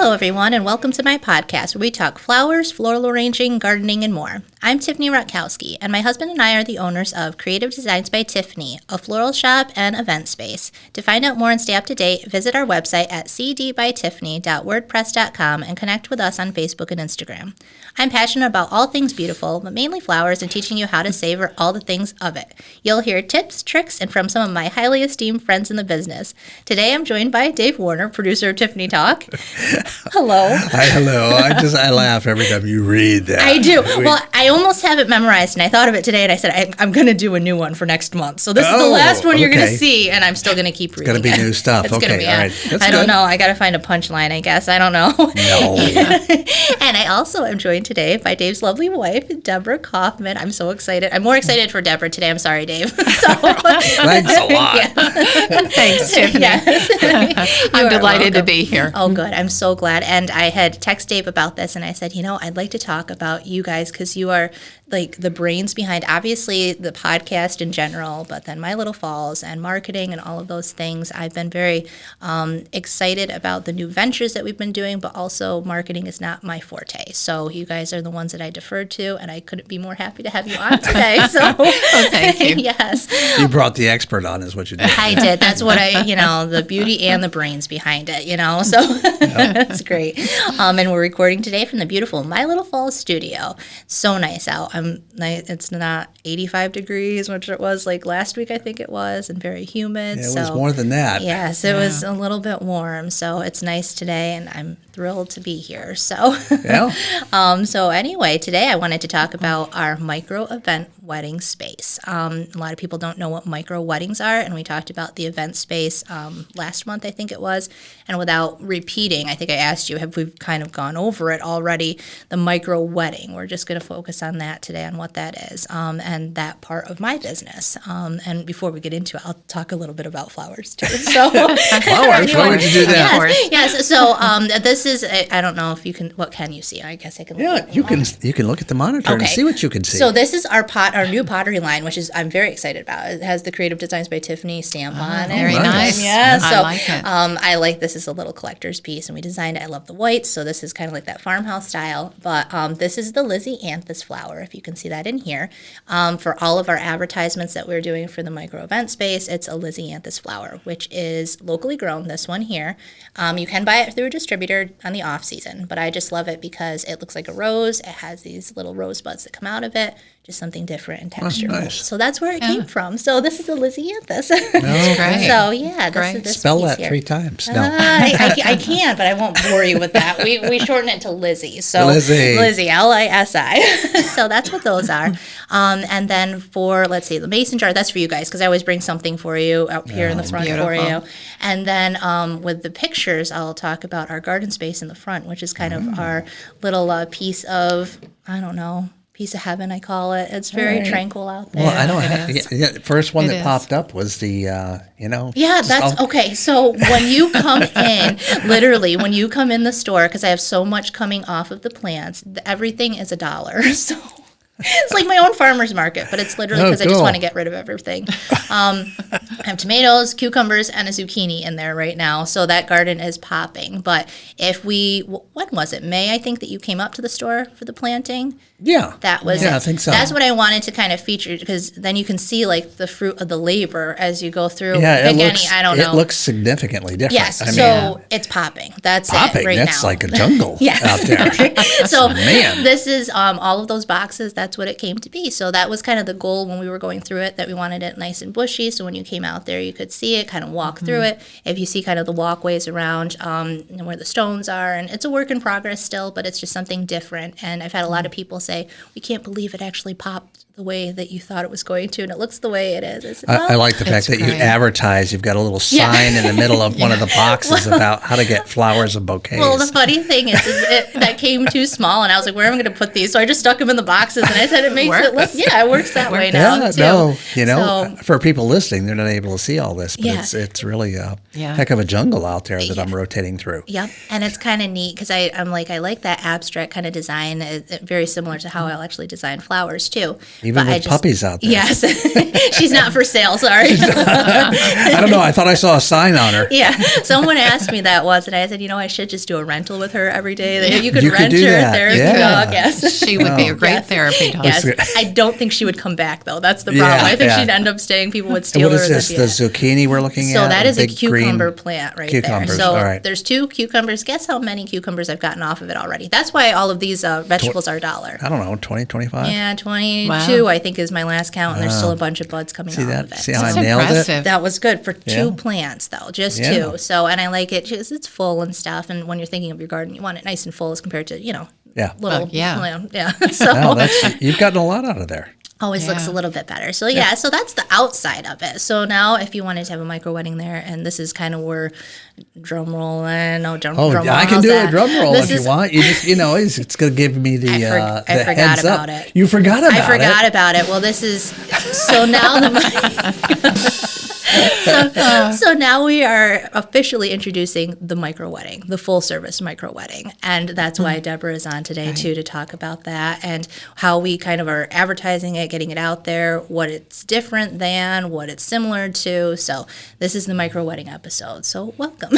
Hello, everyone, and welcome to my podcast where we talk flowers, floral arranging, gardening, and more. I'm Tiffany Rutkowski, and my husband and I are the owners of Creative Designs by Tiffany, a floral shop and event space. To find out more and stay up to date, visit our website at cdbytiffany.wordpress.com and connect with us on Facebook and Instagram. I'm passionate about all things beautiful, but mainly flowers, and teaching you how to savor all the things of it. You'll hear tips, tricks, and from some of my highly esteemed friends in the business. Today, I'm joined by Dave Warner, producer of Tiffany Talk. Hello. Hi, hello. I laugh every time you read that. I do. Well, I almost have it memorized, and I thought of it today, and I said, I'm going to do a new one for next month. So this is the last one you're going to see, and I'm still going to keep reading it. It's going to be new stuff. It's okay, gonna be, all right. That's I don't know. I got to find a punchline, I guess. I don't know. No. And I also am joined today by Dave's lovely wife, Deborah Kaufman. I'm so excited. I'm more excited for Deborah today. I'm sorry, Dave. Thanks a lot. Thanks, Tiffany. Yes. I'm delighted to be here. Oh, good. I'm so glad. And I had texted Dave about this, and I said, I'd like to talk about you guys because you are like the brains behind, obviously, the podcast in general, but then My Little Falls and marketing and all of those things. I've been very excited about the new ventures that we've been doing, but also marketing is not my forte. So you guys are the ones that I deferred to, and I couldn't be more happy to have you on today. So thank you. Yes. You brought the expert on is what you did. I did. That's what the beauty and the brains behind it, so that's great. And we're recording today from the beautiful My Little Falls studio. So nice out. It's not 85 degrees, which it was like last week, I think it was, and very humid. Yeah, it was more than that. Yes, it was a little bit warm. So it's nice today, and I'm thrilled to be here. So, so anyway, today I wanted to talk about our micro event wedding space. A lot of people don't know what micro weddings are, and we talked about the event space last month, I think it was. And without repeating, I think I asked you, have we kind of gone over it already, the micro wedding? We're just going to focus on that today, on what that is, and that part of my business. And before we get into it, I'll talk a little bit about flowers too. So, flowers? Why would you do that? Yes. So this is, I don't know if you can, what can you see? I guess I can look at you can look at the monitor and see what you can see. So this is our new pottery line, which is I'm very excited about. It has the Creative Designs by Tiffany stamp on it. Very nice. Yeah. So I like it. I like this is a little collector's piece, and we designed it. I love the whites, so this is kind of like that farmhouse style. But this is the Lizzie Anthus flower, if you can see that in here. For all of our advertisements that we're doing for the micro event space, it's a Lizzie Anthus flower, which is locally grown. This one here, you can buy it through a distributor on the off season, but I just love it because it looks like a rose. It has these little rose buds that come out of it. Just something different in texture. Nice. So that's where it came from. So this is a Lizzie Anthus. That's great. So yeah, this is this Spell piece that here. 3 times. No. I can, but I won't bore you with that. We shorten it to Lizzie. So Lizzie, Lisi. So that's what those are. And then for, let's see, the mason jar, that's for you guys, because I always bring something for you out here in the front for you. And then with the pictures, I'll talk about our garden space in the front, which is kind of our little piece of, piece of heaven, I call it. It's very tranquil out there. Well, I don't. The first one that popped up was the, Yeah, that's okay. So when you come in, literally, when you come in the store, because I have so much coming off of the plants, everything is $1. So it's like my own farmer's market, but it's literally because I just want to get rid of everything. I have tomatoes, cucumbers, and a zucchini in there right now, so that garden is popping. But when was it? May, I think, that you came up to the store for the planting? Yeah. That was I think so. That's what I wanted to kind of feature, because then you can see like the fruit of the labor as you go through. Yeah, it looks significantly different. Yes, it's popping. That's popping. It right That's now. Like a jungle out there. So Man. This is all of those boxes. That's what it came to be. So that was kind of the goal when we were going through it, that we wanted it nice and bushy. So when you came out there, you could see it, kind of walk through it. If you see kind of the walkways around where the stones are, and it's a work in progress still, but it's just something different. And I've had a lot of people say, we can't believe it actually popped the way that you thought it was going to, and it looks the way it is. I like the fact that you advertise. You've got a little sign in the middle of one of the boxes about how to get flowers and bouquets. Well, the funny thing is that came too small, and I was like, where am I going to put these? So I just stuck them in the boxes, and I said it makes it look, it works that way now, too. For people listening, they're not able to see all this, but it's really a heck of a jungle out there that I'm rotating through. Yep, and it's kind of neat, because I like that abstract kind of design, very similar to how I'll actually design flowers, too. Even with puppies out there. Yes. She's not for sale, sorry. I don't know. I thought I saw a sign on her. Yeah. Someone asked me that once, and I said, I should just do a rental with her every day. You could You rent could do her a that. therapy dog. Yes. She would be a great therapy dog. Yes. I don't think she would come back, though. That's the problem. I think she'd end up staying. People would steal her. What is this, the zucchini we're looking at? So that is a cucumber plant right there. So all right. There's 2 cucumbers. Guess how many cucumbers I've gotten off of it already? That's why all of these vegetables are $1. I don't know, 20, 25? Yeah, 22 I think is my last count, and there's still a bunch of buds coming off of it. See how I nailed it? That was good for 2 plants, though, just 2. So, and I like it because it's full and stuff, and when you're thinking of your garden, you want it nice and full as compared to, little. So you've gotten a lot out of there. Always looks a little bit better. So so that's the outside of it. So now if you wanted to have a micro wedding there, and this is kind of where drum roll and drum roll. I can do a drum roll if you want. You just it's going to give me the I forgot heads about up. it. You forgot about it. I forgot about it. Well, this is so now so now we are officially introducing the micro wedding, the full service micro wedding. And that's why Deborah is on today too, to talk about that and how we kind of are advertising it, getting it out there, what it's different than, what it's similar to. So this is the micro wedding episode. So welcome.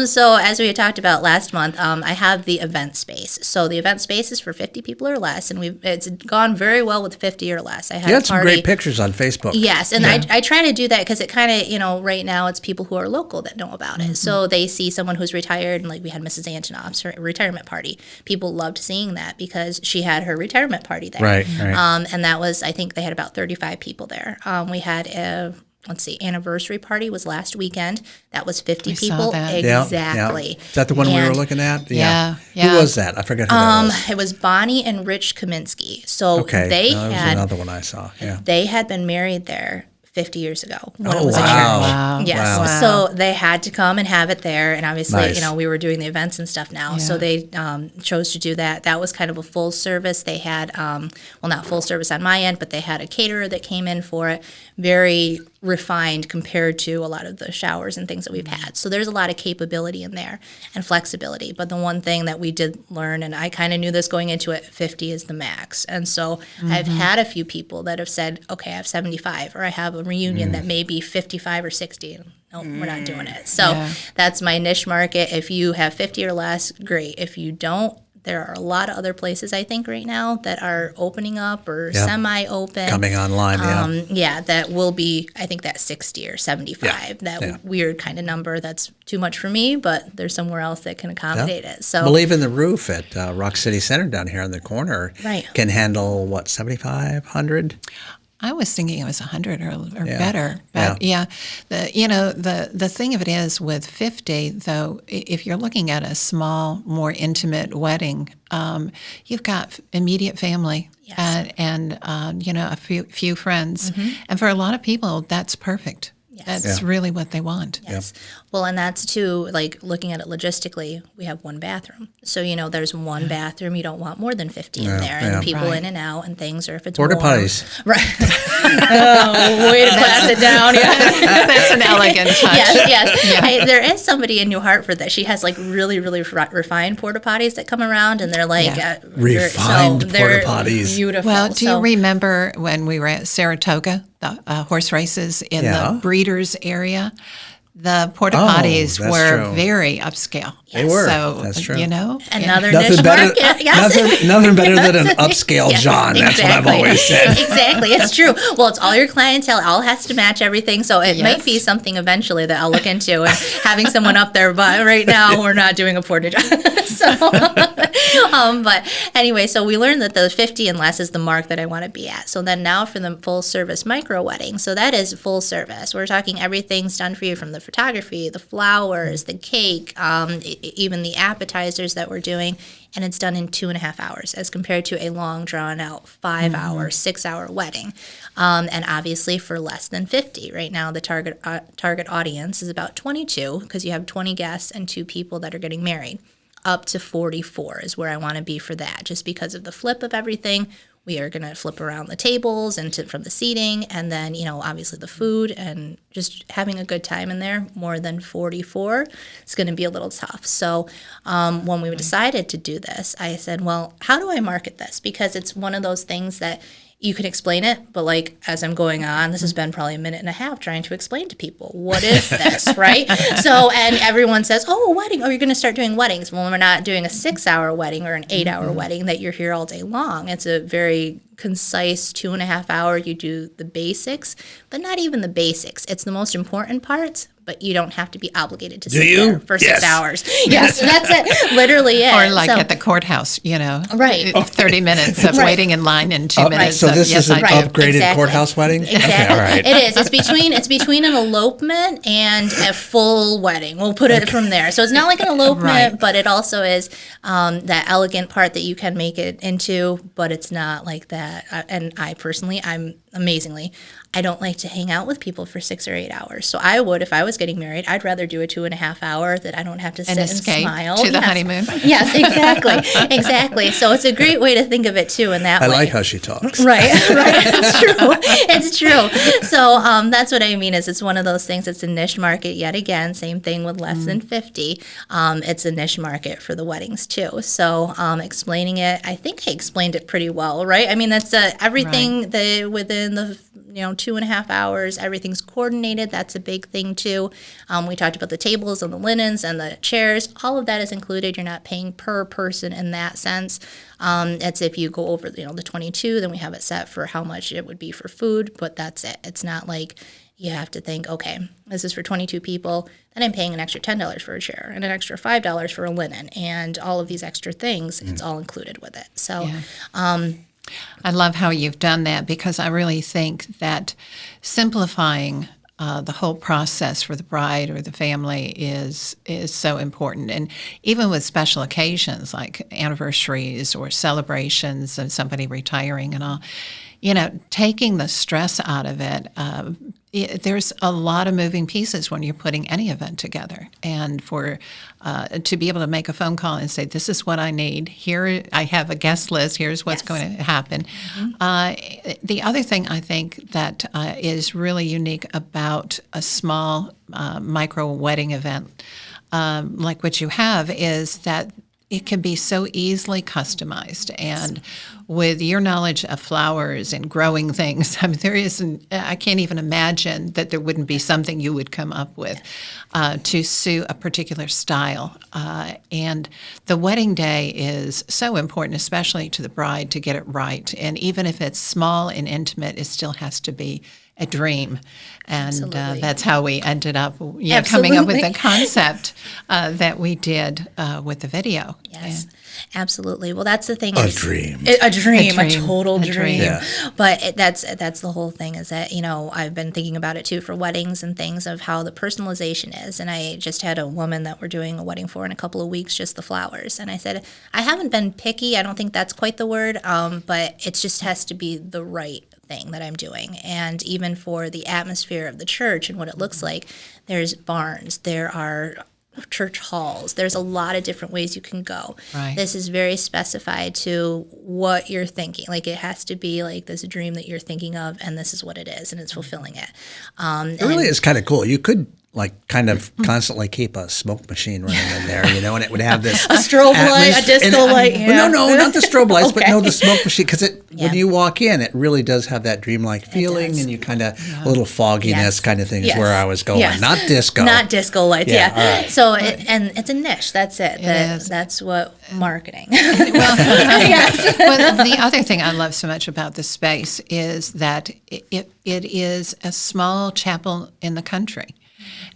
So as we had talked about last month, I have the event space. So the event space is for 50 people or less, and it's gone very well with 50 or less. I had some great pictures on Facebook. Yes, and I try to do that because it kind of, right now it's people who are local that know about it. So they see someone who's retired, and like we had Mrs. Antonoff's her retirement party. People loved seeing that because she had her retirement party there. Right. And that was, I think they had about 35 people there. We had anniversary party was last weekend. That was 50 people. Exactly. Yeah. Is that the one we were looking at? Yeah. Who was that? I forgot who that was. It was Bonnie and Rich Kaminsky. So that was another one I saw. Yeah. They had been married there 50 years ago when it was a church. Wow. Yes. Wow. So they had to come and have it there. And obviously, we were doing the events and stuff now. Yeah. So they chose to do that. That was kind of a full service. They had, not full service on my end, but they had a caterer that came in for it. Very refined compared to a lot of the showers and things that we've had. So there's a lot of capability in there and flexibility. But the one thing that we did learn, and I kind of knew this going into it, 50 is the max. And so I've had a few people that have said, okay, I have 75, or I have a reunion that may be 55 or 60. No, we're not doing it. So that's my niche market. If you have 50 or less, great. If you don't, there are a lot of other places, I think, right now that are opening up or semi-open. Coming online, that will be, I think, that 60 or 75. That weird kind of number that's too much for me, but there's somewhere else that can accommodate it. So, well, even the roof at Rock City Center down here in the corner can handle, 7,500? I was thinking it was 100 or better. But the thing of it is with 50, though, if you're looking at a small, more intimate wedding, you've got immediate family and a few friends. And for a lot of people, that's perfect. Yes. That's really what they want. Yes. Yep. Well, and that's too, like looking at it logistically, we have one bathroom. So, there's one bathroom. You don't want more than 50 in there and people in and out and things, or if it's porta warm. Potties. Right. Way to class it down. Yeah. That's an elegant touch. Yes. Yeah. There is somebody in New Hartford that she has like really, really refined porta potties that come around, and they're like refined porta potties. Beautiful. Well, do you remember when we were at Saratoga, the horse races in the breeders area? The porta potties were very upscale. They were. So, that's true. Another niche market. Nothing better than an upscale John. That's what I've always said. Exactly. It's true. Well, it's all your clientele. All has to match everything. So it might be something eventually that I'll look into and having someone up there. But right now, we're not doing a porta john. But anyway, so we learned that the 50 and less is the mark that I want to be at. So then now for the full service micro wedding. So that is full service. We're talking everything's done for you, from the photography, the flowers, the cake, even the appetizers that we're doing, and it's done in 2.5 hours as compared to a long drawn out 5-hour, 6-hour wedding. And obviously for less than 50. Right now the target audience is about 22 because you have 20 guests and 2 people that are getting married. Up to 44 is where I want to be for that, just because of the flip of everything. we are going to flip around the tables and from the seating, and then, obviously the food, and just having a good time in there. More than 44 is going to be a little tough. So when we decided to do this, I said, well, how do I market this? Because it's one of those things that you can explain it, but like as I'm going on, this has been probably a minute and a half trying to explain to people, what is this, right? So, and everyone says, oh, a wedding. Oh, you're going to start doing weddings. Well, we're not doing a 6-hour wedding or an 8-hour wedding that you're here all day long. It's a very concise 2.5 hour. You do the basics, but not even the basics. It's the most important parts, but you don't have to be obligated to sit there for 6 hours. Yes, that's it. Literally it. Or like at the courthouse, right. 30 minutes of waiting in line and 2 minutes. So this is an upgraded exactly. courthouse wedding? Exactly. Okay, all right. It is. It's between an elopement and a full wedding. We'll put it from there. So it's not like an elopement, but it also is that elegant part that you can make it into, but it's not like that. And I personally, I don't like to hang out with people for 6 or 8 hours. So I would, if I was getting married, I'd rather do a 2.5 hour that I don't have to sit and smile. To the honeymoon. Yes, exactly. So it's a great way to think of it too in that way. I like how she talks. Right. It's true. So that's what I mean is it's one of those things. It's a niche market yet again. Same thing with less than 50. It's a niche market for the weddings too. So explaining it, I think I explained it pretty well, right? I mean, that's everything within the 2.5 hours, everything's coordinated. That's a big thing too. We talked about the tables and the linens and the chairs. All of that is included. You're not paying per person in that sense. It's if you go over the 22, then we have it set for how much it would be for food, but that's it. It's not like you have to think, okay, this is for 22 people, then I'm paying an extra $10 for a chair and an extra $5 for a linen and all of these extra things. It's all included with it. So I love how you've done that, because I really think that simplifying the whole process for the bride or the family is so important. And even with special occasions like anniversaries or celebrations of somebody retiring and all, taking the stress out of it, there's a lot of moving pieces when you're putting any event together. And for to be able to make a phone call and say, this is what I need. Here, I have a guest list. Here's what's going to happen. The other thing I think that is really unique about a small micro wedding event like what you have is that it can be so easily customized. And with your knowledge of flowers and growing things, I mean, I can't even imagine that there wouldn't be something you would come up with to suit a particular style. And the wedding day is so important, especially to the bride, to get it right. And even if it's small and intimate, it still has to be a dream. And that's how we ended up coming up with the concept that we did with the video. Yes, absolutely. Well, that's the thing. A dream, a total dream. Yeah. But that's the whole thing is that, I've been thinking about it too for weddings and things of how the personalization is. And I just had a woman that we're doing a wedding for in a couple of weeks, just the flowers. And I said, I haven't been picky. I don't think that's quite the word, but it just has to be the right thing that I'm doing. And even for the atmosphere of the church and what it looks like, there's barns, there are church halls, there's a lot of different ways you can go. Right. This is very specified to what you're thinking. Like it has to be like this dream that you're thinking of, and this is what it is, and it's fulfilling it. It really is kind of cool. You could kind of constantly keep a smoke machine running in there, and it would have this a strobe light, a disco light. No, not the strobe lights, Okay. but no, the smoke machine, because when you walk in, it really does have that dreamlike feeling, and you kind of a little fogginess kind of thing is where I was going. Yes. Not disco, not disco lights. Yeah. All right. So and it's a niche. That's it. That's what marketing. Well, the other thing I love so much about this space is that it is a small chapel in the country.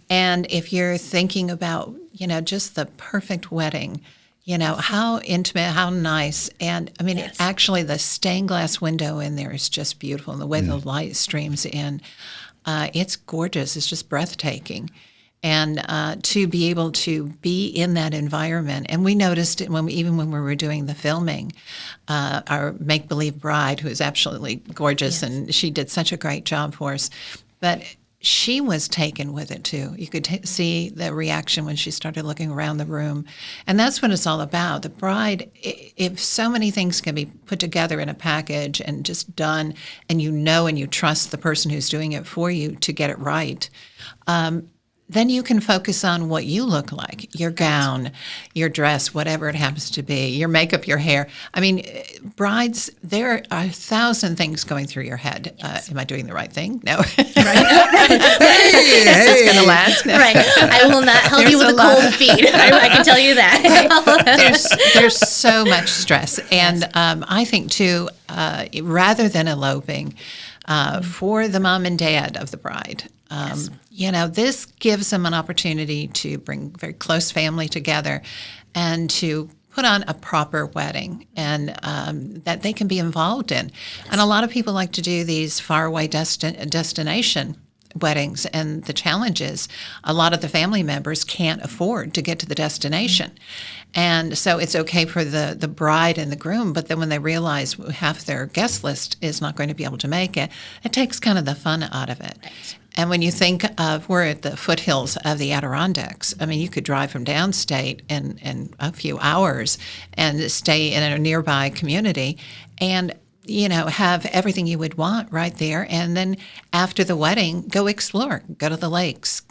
And if you're thinking about, just the perfect wedding, how intimate, how nice. And I mean, actually the stained glass window in there is just beautiful. And the way the light streams in, it's gorgeous. It's just breathtaking. And to be able to be in that environment. And we noticed it even when we were doing the filming, our make-believe bride, who is absolutely gorgeous, and she did such a great job for us. But she was taken with it too. You could see the reaction when she started looking around the room. And that's what it's all about. The bride, if so many things can be put together in a package and just done, and and you trust the person who's doing it for you to get it right, then you can focus on what you look like, your gown, your dress, whatever it happens to be, your makeup, your hair. I mean, brides, there are 1,000 things going through your head. Am I doing the right thing? No. Right. This is going to last. No. Right. I will not help you with a cold feet. I can tell you that. There's so much stress. And I think, too, rather than eloping, for the mom and dad of the bride, this gives them an opportunity to bring very close family together and to put on a proper wedding and that they can be involved in. And a lot of people like to do these faraway destination weddings, and the challenge is a lot of the family members can't afford to get to the destination. And so it's okay for the bride and the groom, but then when they realize half their guest list is not going to be able to make it, it takes kind of the fun out of it. Right. And when you think of, we're at the foothills of the Adirondacks. I mean, you could drive from downstate in a few hours and stay in a nearby community and have everything you would want right there. And then after the wedding, go explore, go to the lakes,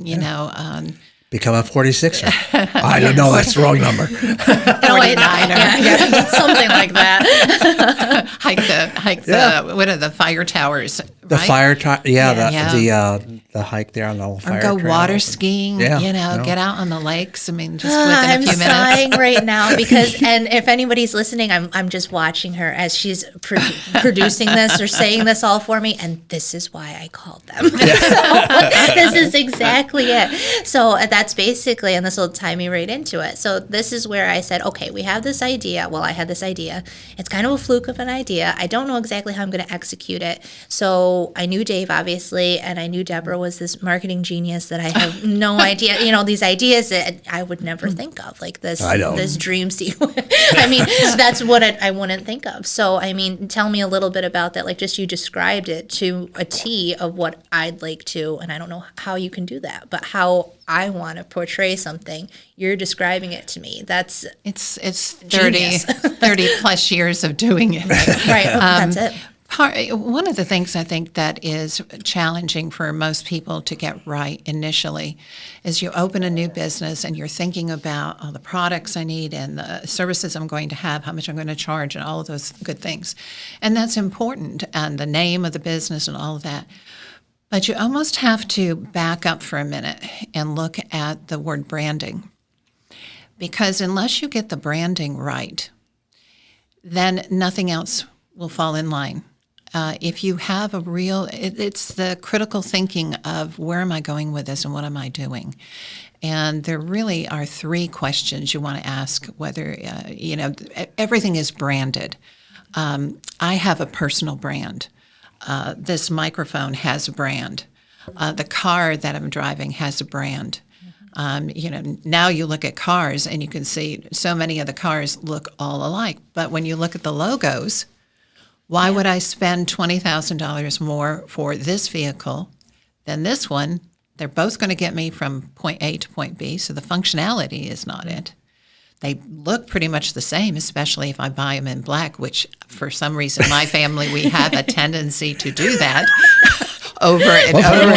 Become a 46er. I don't know, that's the wrong number. 49er. Something like that. Hike the fire towers. The right? Fire tower, the hike there on the fire Or go trail. Water skiing, get out on the lakes. I mean, just within a few minutes. I'm sighing right now because, and if anybody's listening, I'm just watching her as she's producing this or saying this all for me, and this is why I called them. So, this is exactly it. So that's basically, and this will tie me right into it. So this is where I said, okay, we have this idea. Well, I had this idea. It's kind of a fluke of an idea. I don't know exactly how I'm going to execute it. So I knew Dave, obviously, and I knew Deborah was this marketing genius that I have no idea, these ideas that I would never think of, like this dream sequence. I mean, that's what I wouldn't think of. So, I mean, tell me a little bit about that. Like, just you described it to a T of what I'd like to, and I don't know how you can do that, but how I want to portray something, you're describing it to me. It's 30 plus years of doing it. Right. That's it. One of the things I think that is challenging for most people to get right initially is you open a new business and you're thinking about all the products I need and the services I'm going to have, how much I'm going to charge, and all of those good things. And that's important, and the name of the business and all of that. But you almost have to back up for a minute and look at the word branding. Because unless you get the branding right, then nothing else will fall in line. If you have a real, it's the critical thinking of where am I going with this and what am I doing? And there really are 3 questions you want to ask, whether, everything is branded. I have a personal brand. This microphone has a brand. The car that I'm driving has a brand. Now you look at cars and you can see so many of the cars look all alike. But when you look at the logos, why would I spend $20,000 more for this vehicle than this one? They're both going to get me from point A to point B, so the functionality is not it. They look pretty much the same, especially if I buy them in black, which for some reason my family, we have a tendency to do that over and over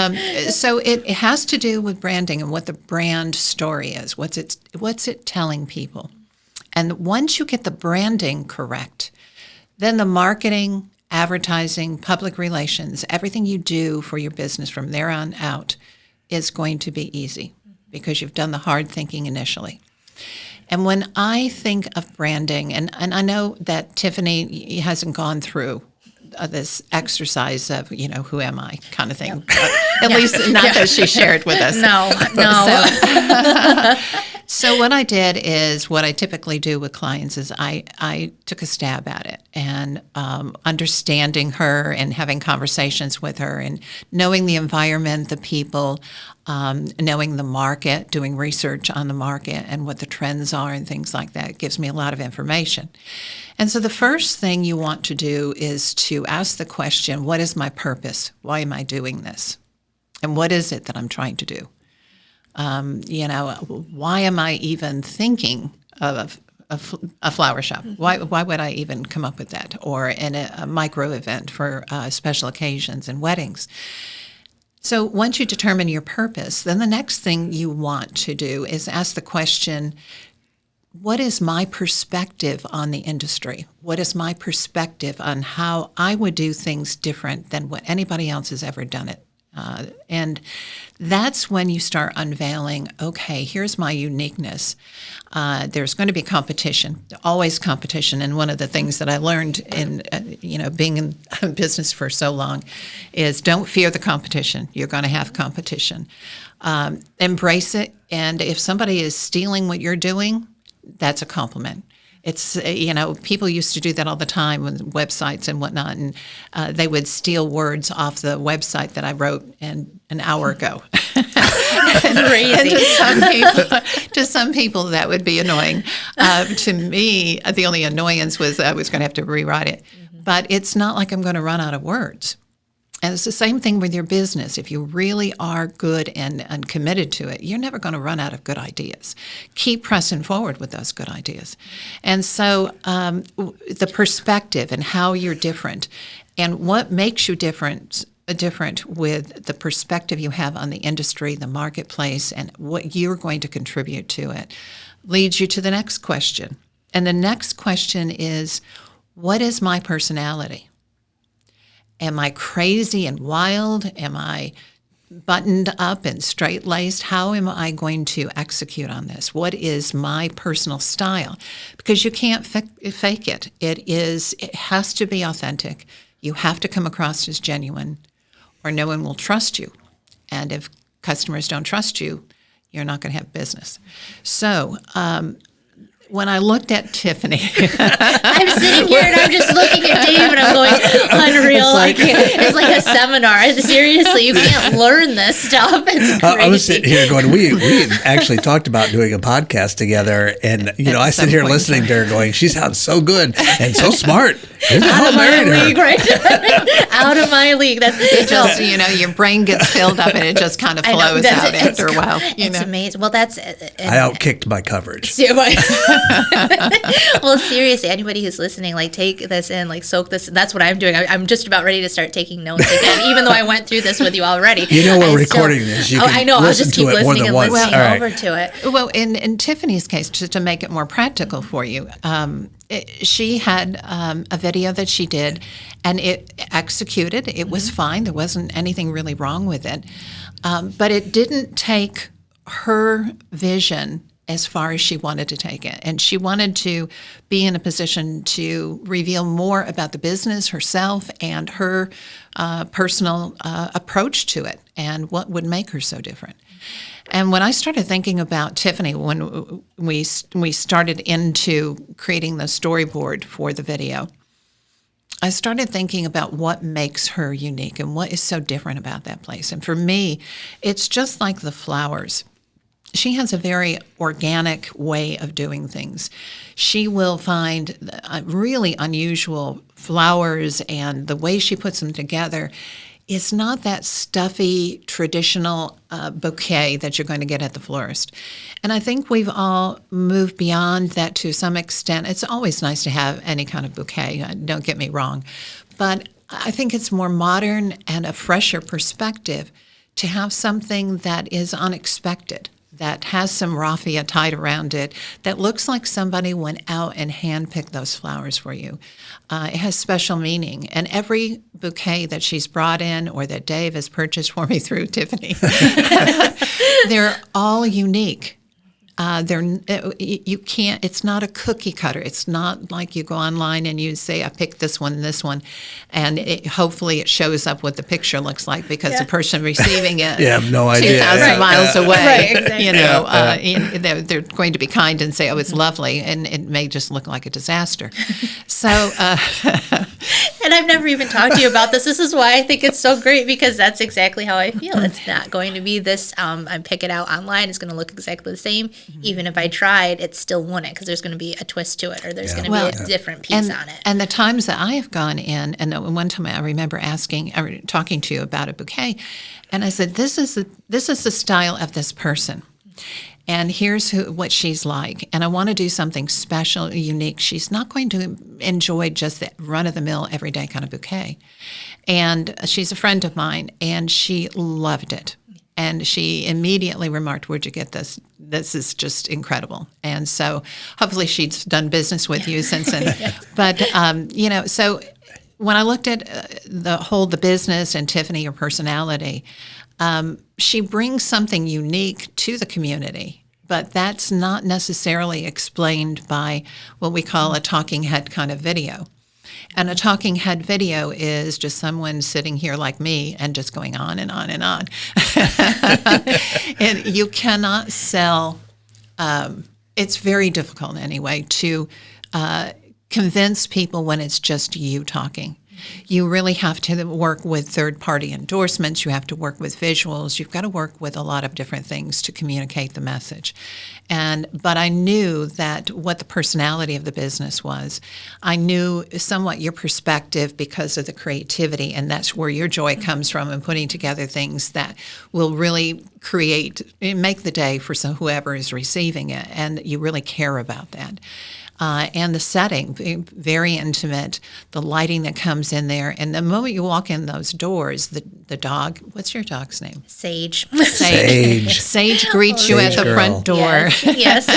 again. So it has to do with branding and what the brand story is. What's it telling people? And once you get the branding correct, then the marketing, advertising, public relations, everything you do for your business from there on out is going to be easy because you've done the hard thinking initially. And when I think of branding, and I know that Tiffany hasn't gone through this exercise of, who am I kind of thing. At least not that she shared with us. No. So what I did is what I typically do with clients is I took a stab at it and understanding her and having conversations with her and knowing the environment, the people, knowing the market, doing research on the market and what the trends are and things like that gives me a lot of information. And so the first thing you want to do is to ask the question, what is my purpose? Why am I doing this? And what is it that I'm trying to do? Why am I even thinking of a flower shop? Why would I even come up with that? Or in a micro event for special occasions and weddings? So once you determine your purpose, then the next thing you want to do is ask the question, what is my perspective on the industry? What is my perspective on how I would do things different than what anybody else has ever done it? And that's when you start unveiling, okay, here's my uniqueness. There's going to be competition, always competition. And one of the things that I learned in, being in business for so long is don't fear the competition. You're going to have competition. Embrace it. And if somebody is stealing what you're doing, that's a compliment. It's, people used to do that all the time with websites and whatnot, and they would steal words off the website that I wrote an hour ago. Crazy. And to some people, that would be annoying. To me, the only annoyance was I was going to have to rewrite it. Mm-hmm. But it's not like I'm going to run out of words. And it's the same thing with your business. If you really are good and committed to it, you're never going to run out of good ideas. Keep pressing forward with those good ideas. And so the perspective and how you're different and what makes you different with the perspective you have on the industry, the marketplace, and what you're going to contribute to it leads you to the next question. And the next question is, what is my personality? Am I crazy and wild? Am I buttoned up and straight-laced? How am I going to execute on this? What is my personal style? Because you can't fake it. It has to be authentic. You have to come across as genuine, or no one will trust you. And if customers don't trust you, you're not going to have business. So when I looked at Tiffany, I'm sitting here and I'm just looking at Dave and I'm going, unreal. It's like a seminar. Seriously, you can't learn this stuff. It's crazy. I was sitting here going, we actually talked about doing a podcast together, and I sit here listening to her going, she sounds so good and so smart. Out of my league, right? Out of my league. That's it. Just your brain gets filled up and it just kind of flows out after a while. It's amazing. Well, that's I outkicked my coverage. Well, seriously, anybody who's listening, take this in, soak this. That's what I'm doing. I'm just about ready to start taking notes again, even though I went through this with you already. We're recording this. You can I know. I'll just keep listening and listening over right. to it. Well, in Tiffany's case, just to make it more practical for you, she had a video that she did, and it executed. It was fine. There wasn't anything really wrong with it. But it didn't take her vision as far as she wanted to take it. And she wanted to be in a position to reveal more about the business herself and her personal approach to it and what would make her so different. And when I started thinking about Tiffany, when we started into creating the storyboard for the video, I started thinking about what makes her unique and what is so different about that place. And for me, it's just like the flowers. She has a very organic way of doing things. She will find really unusual flowers, and the way she puts them together is not that stuffy, traditional bouquet that you're going to get at the florist. And I think we've all moved beyond that to some extent. It's always nice to have any kind of bouquet, don't get me wrong. But I think it's more modern and a fresher perspective to have something that is unexpected, that has some raffia tied around it, that looks like somebody went out and handpicked those flowers for you. It has special meaning. And every bouquet that she's brought in or that Dave has purchased for me through Tiffany, they're all unique. you can't. It's not a cookie cutter. It's not like you go online and you say, "I picked this one, and hopefully it shows up what the picture looks like because the person receiving it, have no idea, 2,000 miles away, right, exactly. they're going to be kind and say, "Oh, it's lovely," and it may just look like a disaster. So, and I've never even talked to you about this. This is why I think it's so great, because that's exactly how I feel. It's not going to be this. I pick it out online. It's going to look exactly the same. Even if I tried, it still wouldn't, because there's going to be a twist to it, or there's going to be a different piece on it. And the times that I have gone in, and one time I remember talking to you about a bouquet, and I said, "This is the style of this person, and here's what she's like, and I want to do something special, unique. She's not going to enjoy just the run-of-the-mill, everyday kind of bouquet." And she's a friend of mine, and she loved it. And she immediately remarked, "Where'd you get this? This is just incredible." And so hopefully she's done business with you since then. But, so when I looked at the business and Tiffany, your personality, she brings something unique to the community. But that's not necessarily explained by what we call a talking head kind of video. And a talking head video is just someone sitting here like me and just going on and on and on. And you cannot sell, it's very difficult anyway to convince people when it's just you talking. You really have to work with third-party endorsements. You have to work with visuals. You've got to work with a lot of different things to communicate the message. But I knew that what the personality of the business was. I knew somewhat your perspective because of the creativity, and that's where your joy comes from, in putting together things that will really make the day for whoever is receiving it, and you really care about that. And the setting, very intimate, the lighting that comes in there. And the moment you walk in those doors, the dog, what's your dog's name? Sage. Sage greets you at the front door. Yes.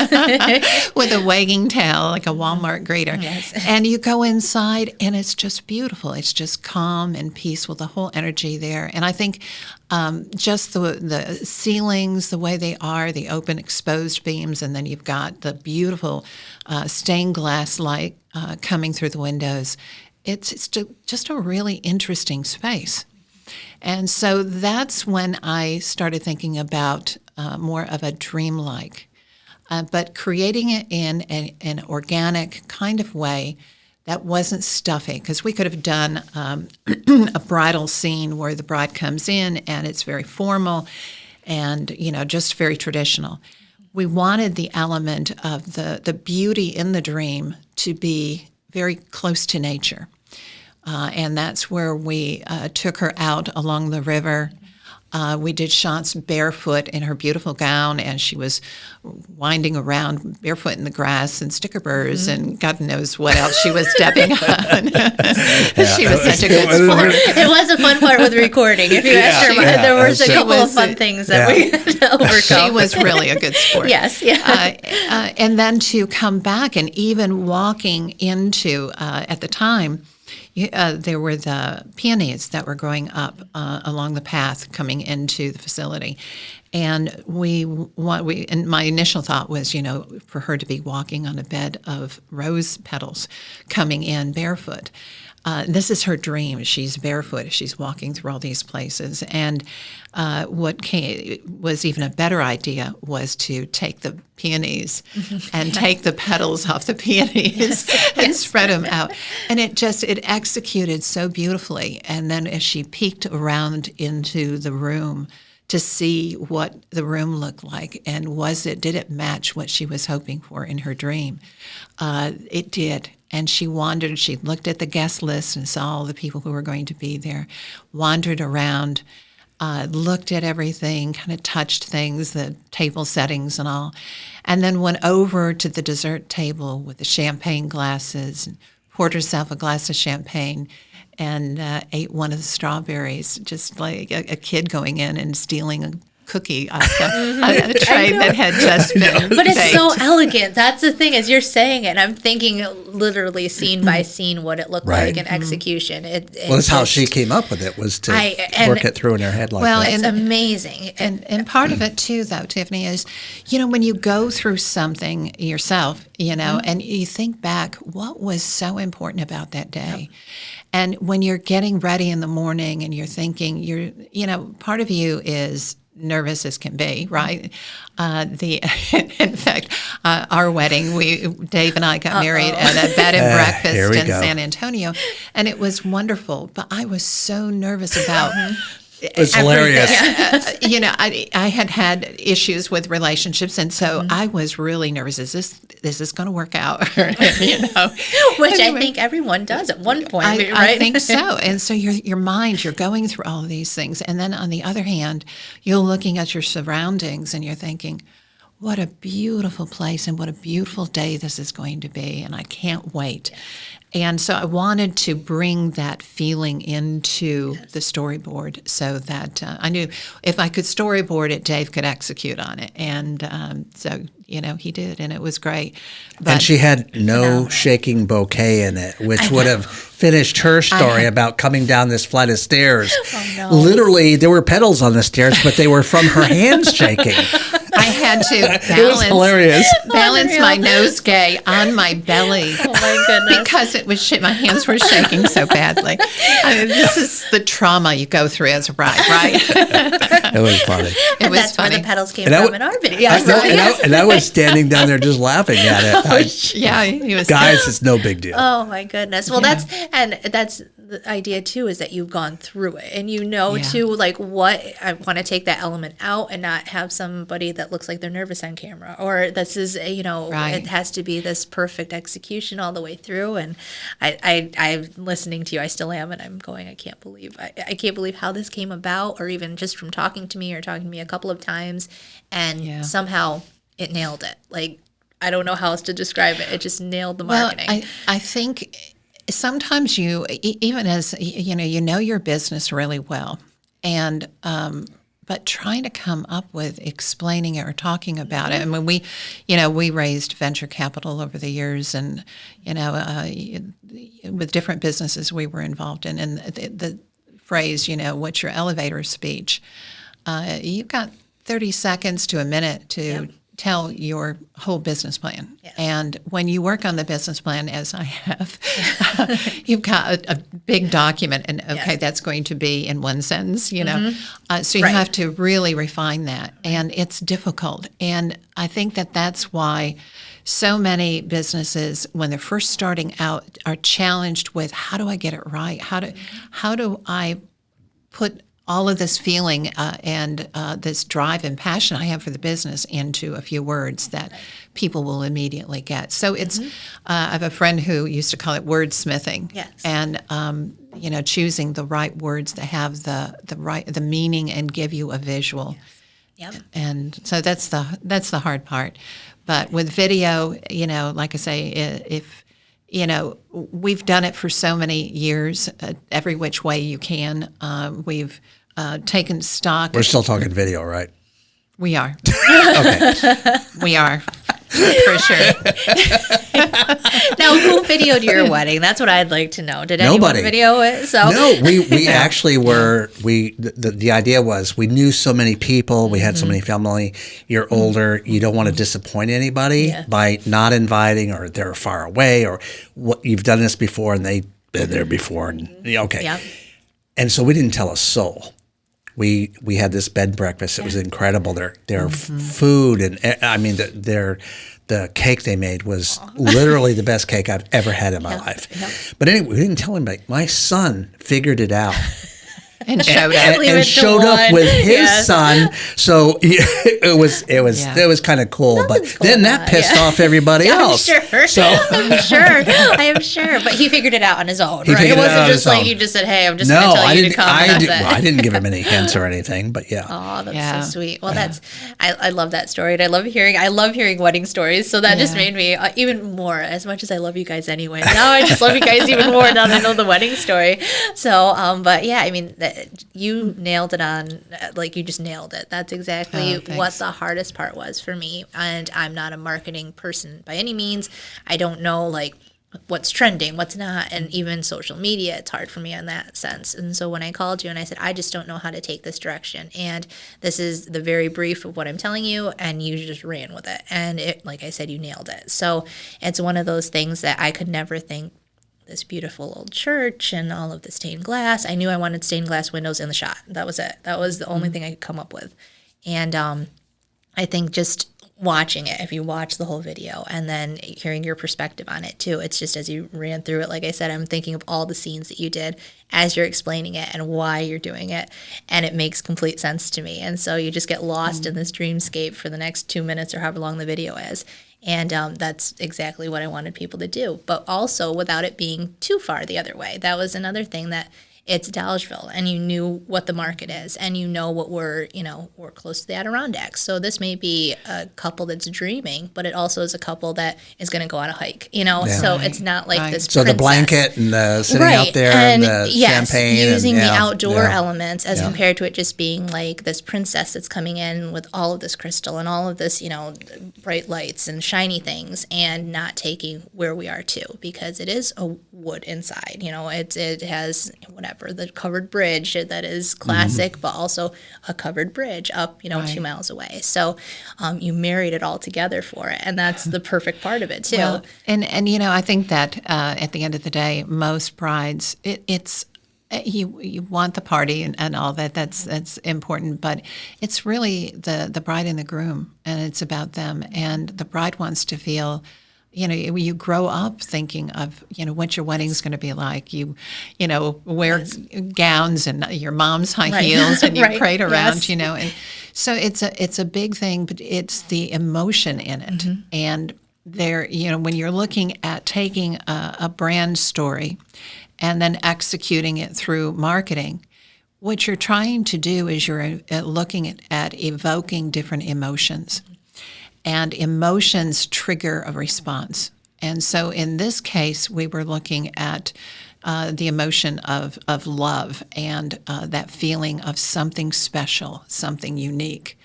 With a wagging tail, like a Walmart greeter. Yes. And you go inside, and it's just beautiful. It's just calm and peaceful, the whole energy there. And I think just the ceilings, the way they are, the open exposed beams, and then you've got the beautiful stained glass light coming through the windows. It's just a really interesting space. And so that's when I started thinking about more of a dreamlike, but creating it in an organic kind of way that wasn't stuffy, because we could have done a bridal scene where the bride comes in and it's very formal and, just very traditional. We wanted the element of the beauty in the dream to be very close to nature. And that's where we took her out along the river. We did shots barefoot in her beautiful gown, and she was winding around barefoot in the grass and sticker burrs and God knows what else she was stepping on. She was such a good sport. It was a fun part with recording. If you asked her, there was a couple of fun things that we had to overcome. She was really a good sport. Yes, yeah. And then to come back and even walking into, at the time, there were the peonies that were growing up along the path coming into the facility, and and my initial thought was, for her to be walking on a bed of rose petals, coming in barefoot. This is her dream. She's barefoot. She's walking through all these places. And what was even a better idea was to take the peonies and take the petals off the peonies and spread them out. And it executed so beautifully. And then as she peeked around into the room to see what the room looked like, and did it match what she was hoping for in her dream? It did. And she wandered, she looked at the guest list and saw all the people who were going to be there, wandered around, looked at everything, kind of touched things, the table settings and all, and then went over to the dessert table with the champagne glasses and poured herself a glass of champagne and ate one of the strawberries, just like a kid going in and stealing a cookie off a tray that had just been But it's baked. so elegant. That's the thing, as you're saying it, I'm thinking literally scene by scene what it looked Right. like in execution. Well, that's how she came up with it, was to work it through in her head like Well, that. It's amazing. And part of it too, though, Tiffany, is, when you go through something yourself, and you think back, what was so important about that day? And when you're getting ready in the morning and you're thinking, part of you is nervous as can be, right? In fact, our wedding, Dave and I got married at a bed and breakfast in San Antonio, and it was wonderful. But I was so nervous about. It was hilarious. I had issues with relationships, and so I was really nervous. Is this going to work out? Which I think everyone does at one point, right? I think so. And so your mind, you're going through all of these things, and then on the other hand, you're looking at your surroundings, and you're thinking, what a beautiful place and what a beautiful day this is going to be, and I can't wait. And so I wanted to bring that feeling into the storyboard so that I knew if I could storyboard it, Dave could execute on it. And so, he did, and it was great. But, and she had no shaking bouquet in it, which would have finished her story about coming down this flight of stairs. Oh, no. Literally, there were petals on the stairs, but they were from her hands shaking. I had to It was hilarious. balance my nosegay on my belly. Oh my goodness. Because it was my hands were shaking so badly. This is the trauma you go through as a bride, right? It was funny. And that's where the petals came from in our video. And I was standing down there just laughing at it. Yeah, he was. Guys, it's no big deal. Oh my goodness. Well, that's the idea too, is that you've gone through it and too, like, what I want to take that element out and not have somebody that looks like they're nervous on camera, or this is Right. It has to be this perfect execution all the way through. And I'm listening to you, I still am, and I'm going, I can't believe how this came about, or even just from talking to me a couple of times, and somehow it nailed it. Like, I don't know how else to describe it. It just nailed the marketing. Well, I think sometimes you, even as you know your business really well, and but trying to come up with explaining it or talking about it. I mean, we raised venture capital over the years, and with different businesses we were involved in, and the phrase, what's your elevator speech? You've got 30 seconds to a minute to tell your whole business plan. Yeah. And when you work on the business plan, as I have, you've got a big document, and that's going to be in one sentence, so you have to really refine that, and it's difficult. And I think that's why so many businesses, when they're first starting out, are challenged with, how do I get it right? How do I put all of this feeling and this drive and passion I have for the business into a few words that people will immediately get. So it's, I have a friend who used to call it wordsmithing, and choosing the right words that have the meaning and give you a visual. Yes. Yep. And so that's the hard part. But with video, like I say, if we've done it for so many years, every which way you can. We've taken stock. We're still talking video, right? We are. Okay. We are. For sure. Now, who videoed your wedding? That's what I'd like to know. Did Nobody. anyone video it? So no, we actually were. The idea was, we knew so many people. We had so many family. You're older. You don't want to disappoint anybody by not inviting, or they're far away, or what, you've done this before and they've been there before. And and so we didn't tell a soul. We had this bed and breakfast. It was incredible. Their food, and I mean the cake they made was literally the best cake I've ever had in my life. Yep. But anyway, we didn't tell anybody. My son figured it out. And showed up. And showed up with his son. So it was kind of cool. But then that pissed off everybody else. I'm sure. So I am sure. But he figured it out on his own, right? It wasn't just like you just said, "Hey, I'm just going to tell you to come." I didn't give him any hints or anything. But oh, that's so sweet. Well, I love that story, and I love hearing wedding stories. So that just made me even more. As much as I love you guys anyway, now I just love you guys even more now that I know the wedding story. So, but yeah, I mean, you nailed it on, like you just nailed it. That's exactly what the hardest part was for me. And I'm not a marketing person by any means. I don't know like what's trending, what's not, and even social media, it's hard for me in that sense. And so when I called you and I said, I just don't know how to take this direction, and this is the very brief of what I'm telling you, and you just ran with it. And it, like I said, you nailed it. So it's one of those things that I could never think this beautiful old church and all of the stained glass. I knew I wanted stained glass windows in the shot. That was it. That was the only thing I could come up with. And I think just watching it, if you watch the whole video and then hearing your perspective on it too, it's just as you ran through it, like I said, I'm thinking of all the scenes that you did as you're explaining it and why you're doing it, and it makes complete sense to me. And so you just get lost in this dreamscape for the next 2 minutes or however long the video is. And that's exactly what I wanted people to do, but also without it being too far the other way. That was another thing, that it's Dollarville, and you knew what the market is, and you know what we're close to the Adirondacks. So this may be a couple that's dreaming, but it also is a couple that is going to go on a hike, So it's not like this So princess. the blanket and the sitting out there and the champagne. Using the outdoor elements as compared to it just being like this princess that's coming in with all of this crystal and all of this, bright lights and shiny things, and not taking where we are too, because it is a wood inside, it has whatever, the covered bridge that is classic, but also a covered bridge up, 2 miles away. So you married it all together for it, and that's the perfect part of it too. Well, and I think that at the end of the day, most brides, it's you want the party and all that. That's important, but it's really the bride and the groom, and it's about them. And the bride wants to feel. You grow up thinking of, what your wedding's going to be like. You wear gowns and your mom's high heels, and you parade around, And so it's a big thing, but it's the emotion in it. And there, when you're looking at taking a brand story and then executing it through marketing, what you're trying to do is you're looking at evoking different emotions. And emotions trigger a response. And so in this case, we were looking at the emotion of love and that feeling of something special, something unique.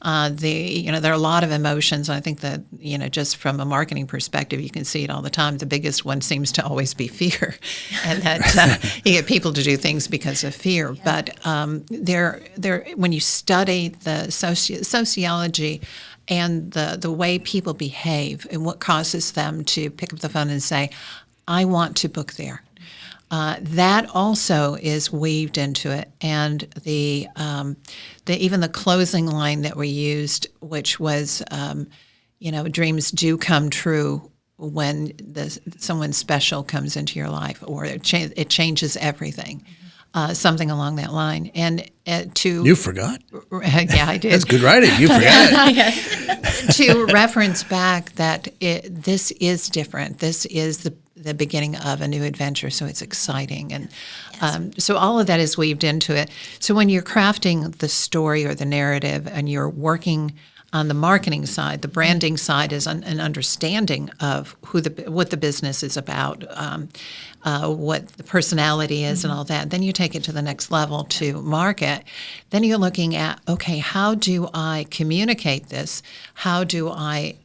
There are a lot of emotions. I think that, just from a marketing perspective, you can see it all the time. The biggest one seems to always be fear, and that you get people to do things because of fear. Yeah. But when you study the sociology and the way people behave and what causes them to pick up the phone and say, I want to book there. That also is weaved into it, and the even the closing line that we used, which was, dreams do come true when someone special comes into your life, or it changes everything. Something along that line. And You forgot? Yeah, I did. That's good writing. You forgot it. To reference back that this is different. This is the beginning of a new adventure, so it's exciting. And so all of that is weaved into it. So when you're crafting the story or the narrative and you're working on the marketing side, the branding side is an understanding of what the business is about, what the personality is, and all that. Then you take it to the next level to market. Then you're looking at, okay, how do I communicate this? How do I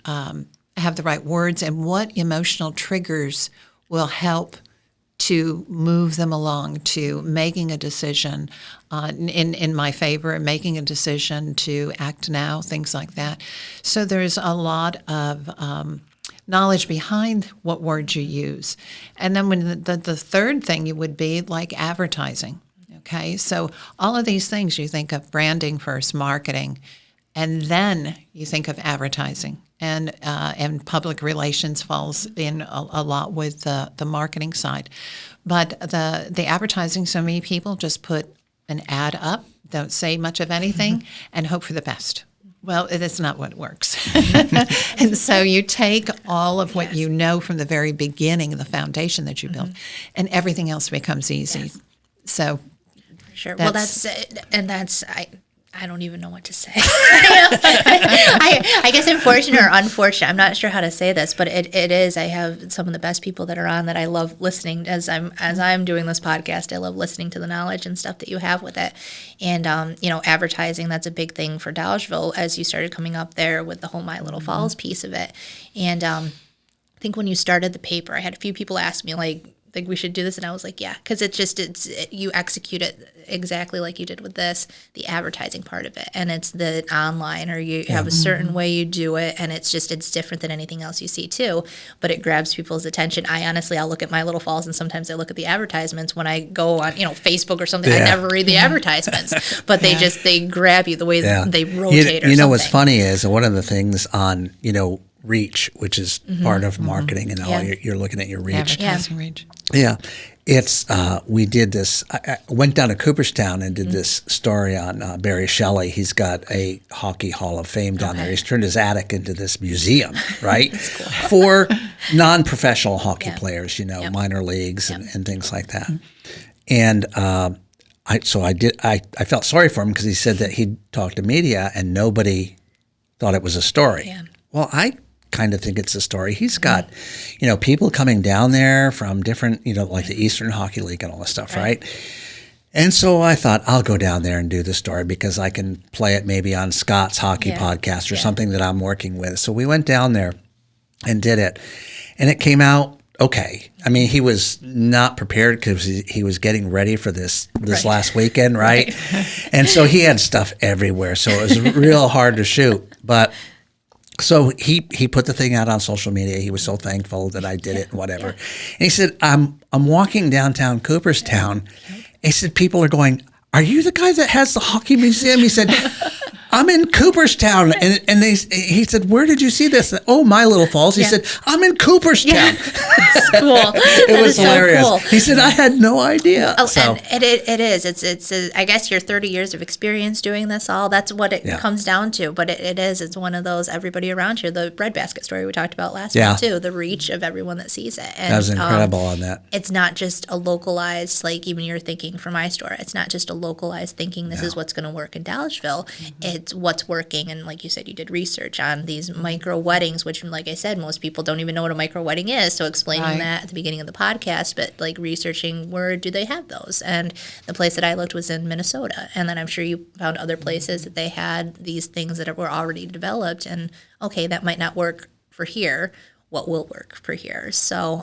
have the right words, and what emotional triggers will help to move them along to making a decision in my favor, making a decision to act now, things like that. So there's a lot of knowledge behind what words you use. And then when the third thing would be like advertising. Okay, so all of these things, you think of branding first, marketing, and then you think of advertising. And public relations falls in a lot with the marketing side. But the advertising, so many people just put an ad up, don't say much of anything, and hope for the best. Well, that's not what works. And so you take all of what you know from the very beginning, the foundation that you built, and everything else becomes easy. So sure. Well, that's it. And I don't even know what to say. I guess unfortunate or unfortunate. I'm not sure how to say this, but it is. I have some of the best people that are on that I love listening as I'm doing this podcast. I love listening to the knowledge and stuff that you have with it. And advertising, that's a big thing for Dollarville as you started coming up there with the whole My Little Falls piece of it. And I think when you started the paper, I had a few people ask me like we should do this, and I was like, yeah, because you execute it exactly like you did with this, the advertising part of it, and it's the online, or you have a certain way you do it, and it's different than anything else you see too, but it grabs people's attention. I'll look at My Little Falls, and sometimes I look at the advertisements when I go on Facebook or something. I never read the advertisements, but they grab you the way they rotate. You know what's funny is one of the things on reach, which is part of marketing and all. You're looking at your reach. Advertising reach. Yeah. It's, we did this, I went down to Cooperstown and did this story on Barry Shelley. He's got a Hockey Hall of Fame down there. He's turned his attic into this museum, right? Cool. For non-professional hockey players, minor leagues and things like that. And I felt sorry for him because he said that he'd talked to media and nobody thought it was a story. Yeah. Well, I kind of think it's a story. He's got, people coming down there from different, like the Eastern Hockey League and all this stuff, right? And so I thought I'll go down there and do the story because I can play it maybe on Scott's hockey podcast or something that I'm working with. So we went down there and did it, and it came out okay. I mean, he was not prepared because he was getting ready for this last weekend, right? And so he had stuff everywhere. So it was real hard to shoot, but. So he put the thing out on social media. He was so thankful that I did it and whatever. And he said, I'm walking downtown Cooperstown. He said, people are going, are you the guy that has the hockey museum? He said, I'm in Cooperstown. And he said, where did you see this? Oh, My Little Falls. He said, I'm in Cooperstown. Yeah. That's cool. It was hilarious. So cool. He said, I had no idea. Oh, so. And it is. It's I guess your 30 years of experience doing this all, that's what it comes down to. But it is. It's one of those everybody around here, the breadbasket story we talked about last week too, the reach of everyone that sees it. And, that was incredible on that. It's not just a localized, like even you're thinking for my store, it's not just a localized thinking this is what's going to work in Dallasville. It's what's working. And like you said, you did research on these micro weddings, which like I said, most people don't even know what a micro wedding is. So explaining that at the beginning of the podcast, but like researching where do they have those? And the place that I looked was in Minnesota. And then I'm sure you found other places that they had these things that were already developed. And okay, that might not work for here. What will work for here? So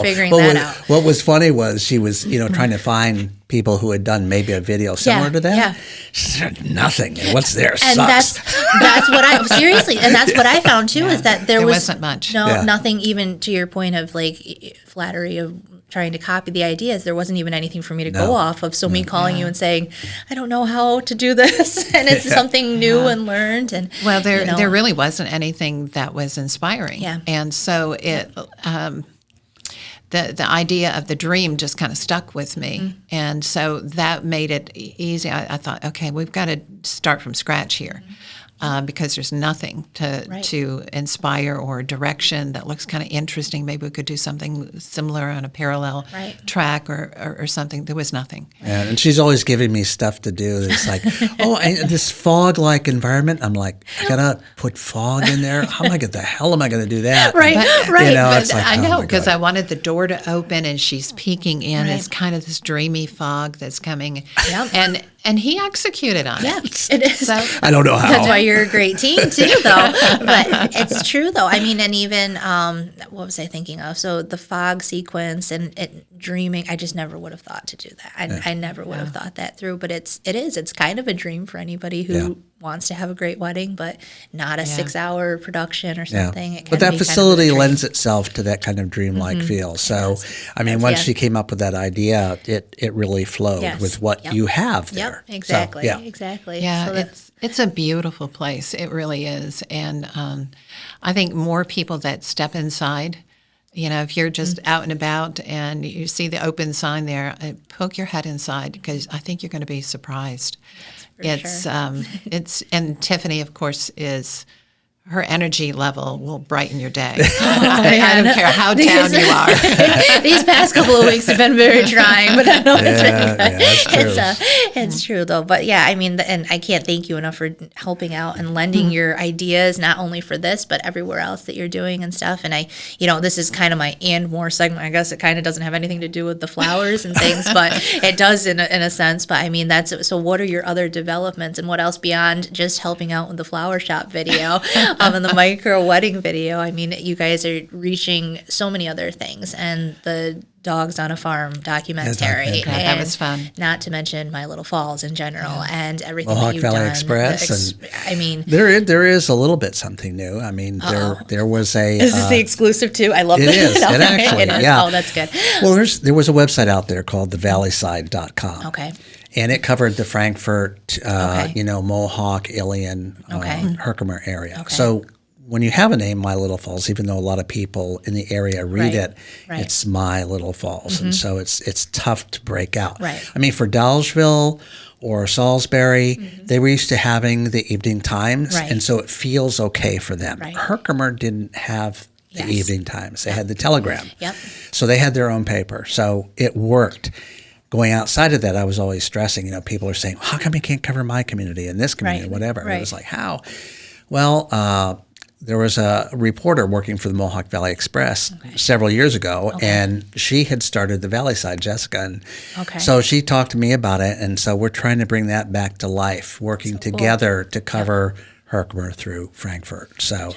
figuring that out. What was funny was she was, trying to find people who had done maybe a video similar to that. Yeah. She said nothing. And what's there and sucks. That's what I seriously, and that's what I found too is that there wasn't much. Nothing even to your point of like flattery of trying to copy the ideas. There wasn't even anything for me to go off of. So me calling you and saying, I don't know how to do this, and it's something new and learned. And there really wasn't anything that was inspiring. Yeah. And so it the idea of the dream just kind of stuck with me, and so that made it easy. I thought, okay, we've got to start from scratch here. Because there's nothing to inspire or direction that looks kind of interesting. Maybe we could do something similar on a parallel track or something. There was nothing. Yeah, and she's always giving me stuff to do. It's like, this fog-like environment. I'm like, I gotta put fog in there. The hell am I gonna do that? Right. But I know because I wanted the door to open and she's peeking in. It's kind of this dreamy fog that's coming. Yep. And he executed on it. It is. So, I don't know how. That's why you're a great team too, though. But it's true, though. I mean, and even what was I thinking of? So the fog sequence and dreaming. I just never would have thought to do that. I never would have thought that through. But it's kind of a dream for anybody who wants to have a great wedding, but not a 6-hour production or something. It but that facility lends itself to that kind of dreamlike feel. So, I mean, once she came up with that idea, it really flowed with what you have there. Yep, exactly. So, exactly. Yeah, so it's a beautiful place. It really is. And I think more people that step inside, if you're just out and about and you see the open sign there, poke your head inside because I think you're going to be surprised. It's and Tiffany, of course, is her energy level will brighten your day. I don't care how down you are. These past couple of weeks have been very trying, but I know it's really good. That's true. It's true though. But yeah, I mean, and I can't thank you enough for helping out and lending your ideas, not only for this, but everywhere else that you're doing and stuff. And this is kind of my and more segment. I guess it kind of doesn't have anything to do with the flowers and things, but it does in a sense. But I mean, so what are your other developments and what else beyond just helping out with the flower shop video? And the micro wedding video. I mean, you guys are reaching so many other things, and the Dogs on a Farm documentary. That was fun. Not to mention My Little Falls in general, and everything Mohawk that you've Valley done. Express. I mean, there is a little bit something new. I mean, there was a. Is this the exclusive too? I love it. It Is. It actually, it is. yeah. Oh, that's good. Well, there was a website out there called thevallyside.com. Okay. And it covered the Frankfurt, Mohawk, Ilion, Herkimer area. Okay. So when you have a name, My Little Falls, even though a lot of people in the area read it, it's My Little Falls. And so it's tough to break out. Right. I mean, for Dalesville or Salisbury, they were used to having the evening times. Right. And so it feels okay for them. Right. Herkimer didn't have the evening times. They had the Telegram. Yep. So they had their own paper. So it worked. Going outside of that, I was always stressing, people are saying, how come you can't cover my community and this community, whatever. And it was like, how? Well, there was a reporter working for the Mohawk Valley Express several years ago, and she had started the Valley Side, Jessica. And so she talked to me about it, and so we're trying to bring that back to life, working together to cover Herkimer through Frankfurt. So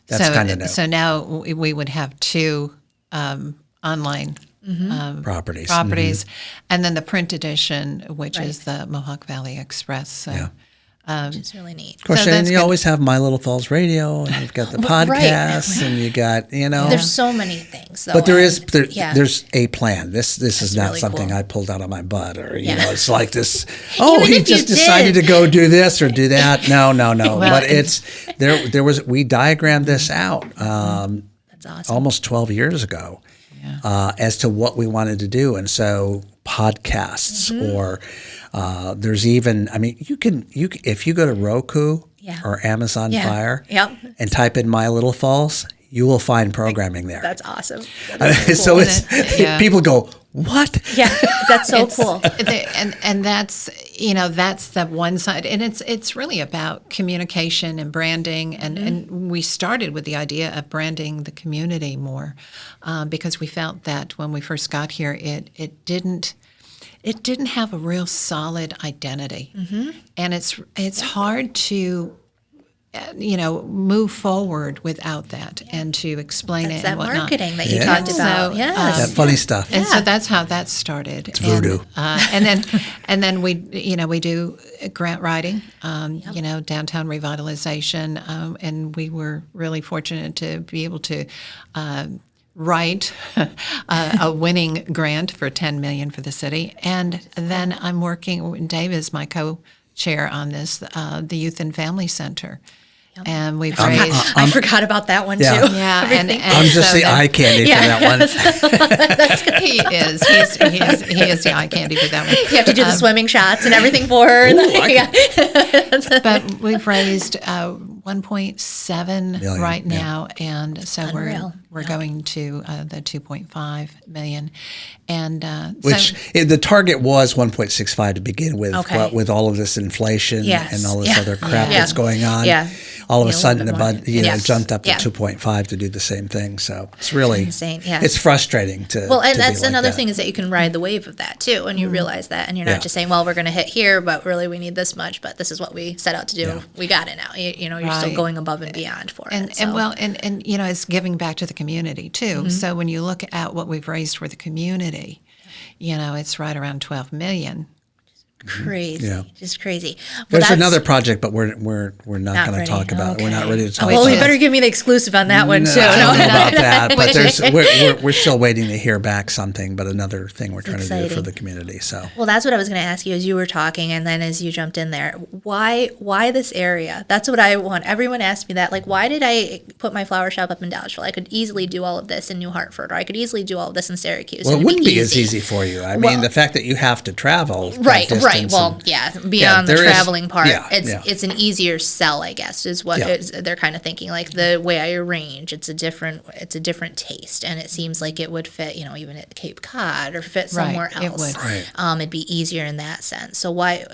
that's kind of new. So now we would have two online properties, and then the print edition, which is the Mohawk Valley Express. So, which is really neat. Of course, and you always have My Little Falls Radio, and you've got the podcasts, and you got There's so many things, though. But there's a plan. This is not really something I pulled out of my butt, or it's like this. Oh, he just decided to go do this or do that. No. Well, but we diagrammed this out. That's awesome. Almost 12 years ago. As to what we wanted to do. And so podcasts or there's even, I mean, you can if you go to Roku or Amazon Fire and type in My Little Falls, you will find programming there. That's awesome. So people go, what? Yeah, that's so cool. And that's that's the one side, and it's really about communication and branding, and we started with the idea of branding the community more because we felt that when we first got here, it didn't have a real solid identity, and it's hard to move forward without that and to explain it and whatnot. Marketing that you talked about. That funny stuff. And so that's how that started. It's voodoo. And then we do grant writing, downtown revitalization, and we were really fortunate to be able to write a winning grant for $10 million for the city. And then I'm working, Dave is my co-chair on this, the Youth and Family Center. And we've raised. I forgot about that one too. Yeah, and I'm just the eye candy for that one. He is. He is the eye candy for that one. You have to do the swimming shots and everything for her. But we've raised 1.7 right now, and so we're going to the 2.5 million, and which the target was 1.65 to begin with. But with all of this inflation and all this other crap that's going on. All of a sudden, it jumped up to 2.5 to do the same thing. So it's really insane. It's frustrating to. Well, and that's another thing is that you can ride the wave of that too, and you realize that, and you're not just saying, "Well, we're going to hit here, but really we need this much." But this is what we set out to do. Yeah. We got it now. You're still going above and beyond for it. And it's giving back to the community too. So when you look at what we've raised for the community, it's right around 12 million. Crazy, just crazy. Well, there's another project, but we're not going to talk about it. We're not ready to talk. Well, you better give me the exclusive on that one too. I don't know about that, but we're still waiting to hear back something. But another thing we're trying to do for the community. So well, that's what I was going to ask you as you were talking, and then as you jumped in there. Why this area? That's what I want. Everyone asked me that. Like, why did I put my flower shop up in Dalesville? I could easily do all of this in New Hartford, or I could easily do all of this in Syracuse. Well, it wouldn't be as easy for you. I mean, the fact that you have to travel. Right. Right. Well, beyond the traveling part, yeah, it's an easier sell, I guess, is what they're kind of thinking. Like the way I arrange, it's a different taste, and it seems like it would fit, even at Cape Cod or fit somewhere else. It would. Right. It'd be easier in that sense. So why,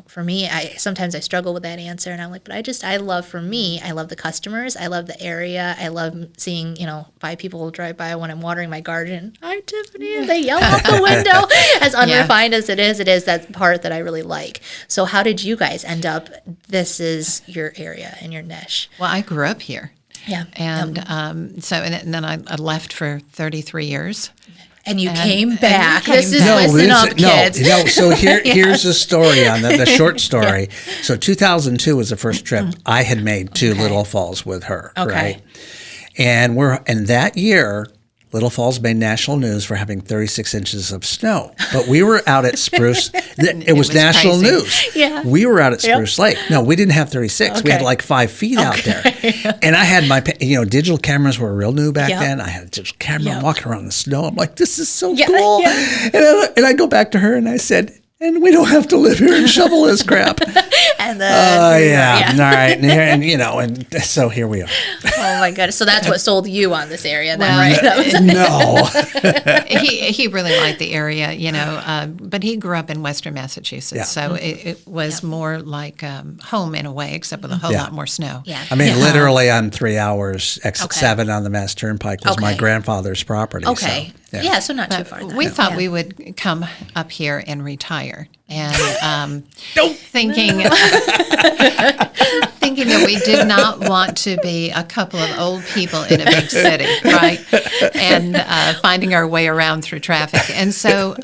for me, sometimes I struggle with that answer, and I'm like, but I love the customers, I love the area, I love seeing 5 people drive by when I'm watering my garden. Hi, Tiffany, and they yell out the window. As unrefined as it is that part that I really like. So how did you guys end up, this is your area and your niche? Well, I grew up here. Yeah. And and then I left for 33 years. And you came back. Listen up, kids. No, so here's the story on the short story. Yeah. So 2002 was the first trip I had made to Little Falls with her, right? And that year, Little Falls made national news for having 36 inches of snow. But we were out at Spruce. It was national news. Yeah. We were out at Spruce Lake. No, we didn't have 36. We had like 5 feet out there. And I had my, digital cameras were real new back then. I had a digital camera. I'm walking around in the snow. I'm like, this is so cool. Yeah. And I go back to her and I said, and we don't have to live here and shovel this crap. And then, all right, and so here we are. Oh my goodness! So that's what sold you on this area, then, right? No, he really liked the area, but he grew up in Western Massachusetts, so it was more like home in a way, except with a whole lot more snow. Yeah, I mean, literally, I'm 3 hours. Exit 7 on the Mass Turnpike was my grandfather's property. Okay. So, so not too far. We thought we would come up here and retire, and thinking that we did not want to be a couple of old people in a big city, right? And finding our way around through traffic. And so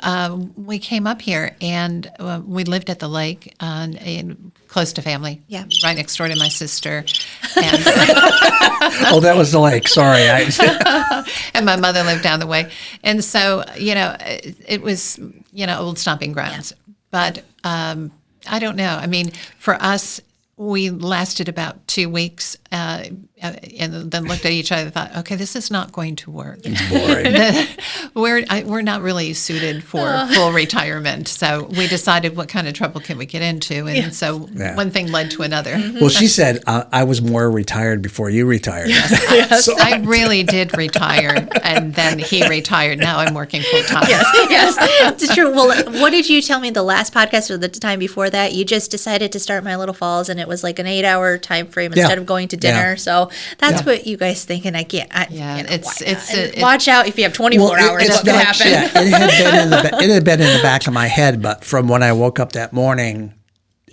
we came up here, and we lived at the lake, close to family, right next door to my sister. And oh, that was the lake. Sorry. And my mother lived down the way. And so, it was, old stomping grounds. Yeah. But I don't know. I mean, for us, we lasted about 2 weeks and then looked at each other and thought, okay, this is not going to work. It's boring. We're not really suited for full retirement. So we decided, what kind of trouble can we get into? And so one thing led to another. Well, she said, I was more retired before you retired. Yes. So I really did retire, and then he retired. Now I'm working full time. Yes, it's true. Well, what did you tell me the last podcast or the time before that? You just decided to start My Little Falls, and it was like an 8-hour time frame instead of going to dinner. So that's what you guys think, and I can't. Watch out if you have 24 hours. What could happen? It had been in the back of my head, but from when I woke up that morning,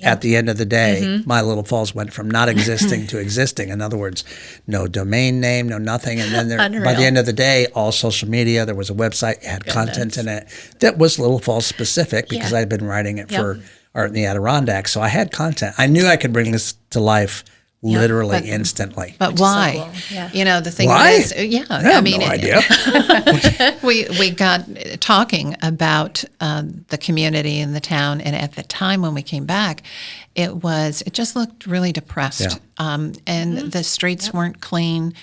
at the end of the day, My Little Falls went from not existing to existing. In other words, no domain name, no nothing. And then by the end of the day, all social media, there was a website, it had content in it that was Little Falls specific because I'd been writing it for Art in the Adirondacks. So I had content. I knew I could bring this to life literally instantly. But why? So cool. The thing why? is, I have no idea. we got talking about the community and the town, and at the time when we came back, it just looked really depressed. And the streets weren't clean.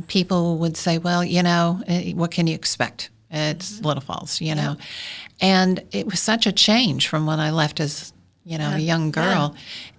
People would say, well, what can you expect? It's Little Falls, And it was such a change from when I left as, a young girl.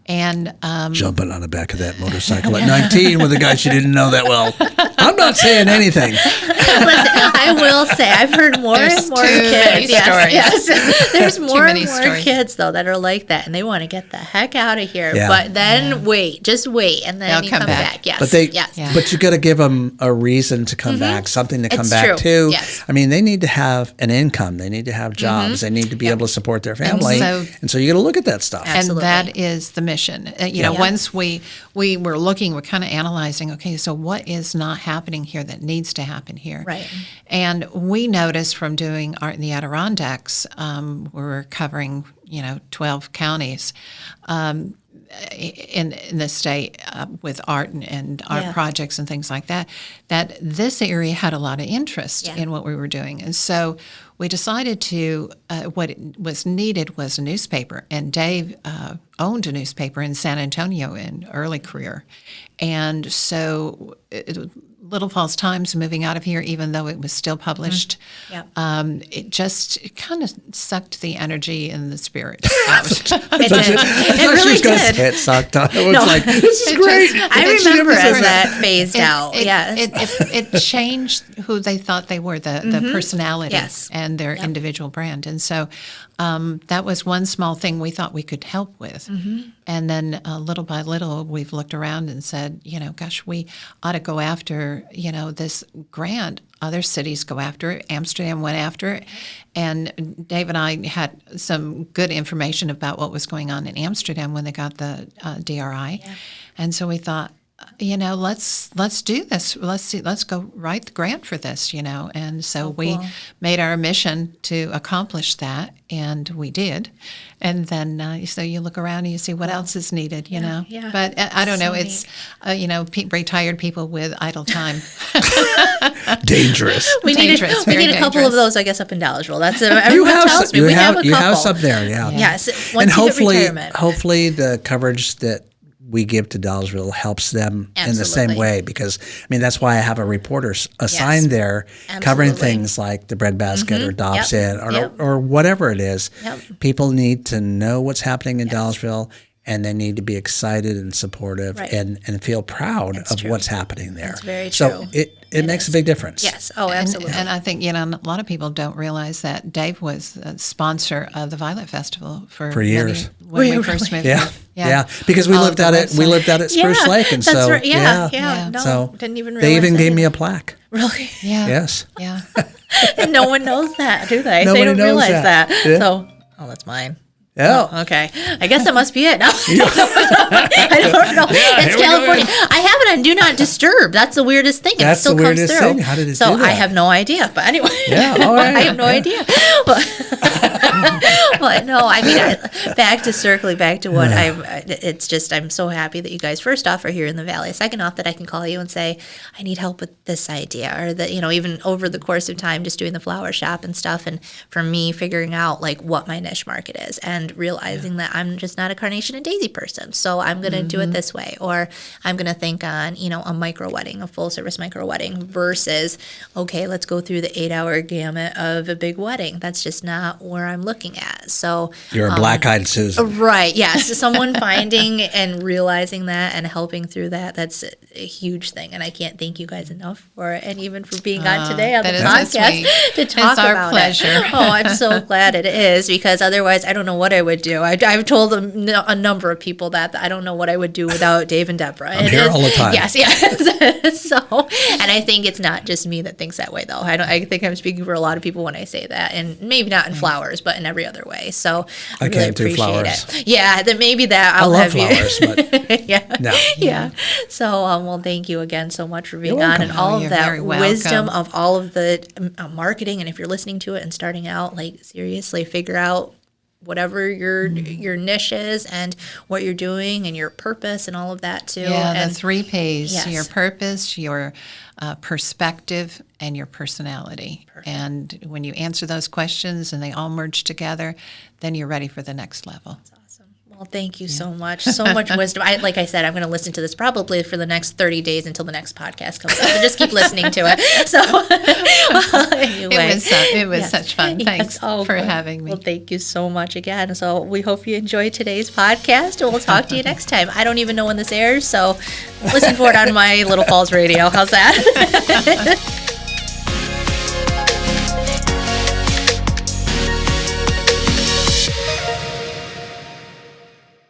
And jumping on the back of that motorcycle at 19 with a guy she didn't know that well. I'm not saying anything. Listen, I will say I've heard more and more kids. Yes. There's more and more kids though that are like that, and they want to get the heck out of here. Yeah. But then just wait, and then you come back. Yes. But you got to give them a reason to come back, something to come back to. Yes. I mean, they need to have an income. They need to have jobs. They need to be able to support their family, and so you got to look at that stuff. Absolutely. And that is the mission. Once we were looking, we're kind of analyzing, okay, so what is not happening here that needs to happen here? Right. And we noticed from doing Art in the Adirondacks, we're covering, 12 counties in the state with art and art projects and things like that this area had a lot of interest in what we were doing. And so we decided to, what was needed was a newspaper. And Dave owned a newspaper in San Antonio in early career. And so Little Falls Times moving out of here, even though it was still published. It just kind of sucked the energy and the spirit out. It really did. It sucked. It was like, this is great. I remember as that phased out. It changed who they thought they were, the personality and their individual brand. And so that was one small thing we thought we could help with. And then little by little, we've looked around and said, gosh, we ought to go after, this grant. Other cities go after it. Amsterdam went after it. And Dave and I had some good information about what was going on in Amsterdam when they got the DRI. And so we thought, let's do this. Let's go write the grant for this, And so we made our mission to accomplish that, and we did. And then so you look around and you see what else is needed, Yeah. But I don't know. It's retired people with idle time. Dangerous. We need a couple of those, I guess, up in Dollarville. That's everyone tells me. We have a couple. You have some there, yeah. Yes. And hopefully the coverage that we give to Dollarville helps them in the same way, because that's why I have a reporter assigned there covering things like the breadbasket or Dobson or whatever it is. People need to know what's happening in Dollarville, and they need to be excited and supportive and feel proud of what's happening there. That's very true. So it makes a big difference. Yes. Oh, absolutely. And I think, a lot of people don't realize that Dave was a sponsor of the Violet Festival for years. When we first moved here. Yeah, because we lived out at Spruce Lake, and that's so right. No, so didn't even realize they even gave that. me a plaque. Really? Yeah. Yes. Yeah. And no one knows that, do they? Nobody they don't knows realize that. Yeah. So, that's mine. Yeah. Oh, okay. I guess that must be it. No, I don't know. It's California. I have it on Do Not Disturb. That's the weirdest thing. That's it still the comes weirdest through. thing. How did it so do that? I have no idea. But anyway, I have no idea. But no, circling back to what I'm so happy that you guys, first off, are here in the Valley. Second off, that I can call you and say, I need help with this idea, or that, even over the course of time, just doing the flower shop and stuff. And for me, figuring out what my niche market is, and realizing that I'm just not a carnation and daisy person. So I'm going to do it this way, or I'm going to think on, a micro wedding, a full service micro wedding versus, okay, let's go through the 8-hour gamut of a big wedding. That's just not where I'm looking at. So you're a black-eyed Susan. Right. Yes. Someone finding and realizing that and helping through that, that's a huge thing. And I can't thank you guys enough for it. And even for being on today on the podcast to talk about our pleasure. it. Oh, I'm so glad it is, because otherwise I don't know what I would do. I've told a number of people that I don't know what I would do without Dave and Deborah. I'm here all the time. Yes. So, and I think it's not just me that thinks that way, though. I think I'm speaking for a lot of people when I say that, and maybe not in flowers, but in every other way. So I really appreciate it. Yeah, then maybe that I'll have flowers, you. but yeah. So, well, thank you again so much for being on, and all of that wisdom of all of the marketing. And if you're listening to it and starting out, seriously, figure out whatever your niche is and what you're doing and your purpose and all of that too. Yeah, and the 3 Ps, yes. Your purpose, your perspective, and your personality. Perfect. And when you answer those questions and they all merge together, then you're ready for the next level. That's awesome. Well, thank you so much. So much wisdom. Like I said, I'm going to listen to this probably for the next 30 days until the next podcast comes out. So just keep listening to it. So anyway. It was such fun. Thanks for having me. Well, thank you so much again. So we hope you enjoyed today's podcast, and we'll talk to you next time. I don't even know when this airs, so listen for it on my Little Falls radio. How's that?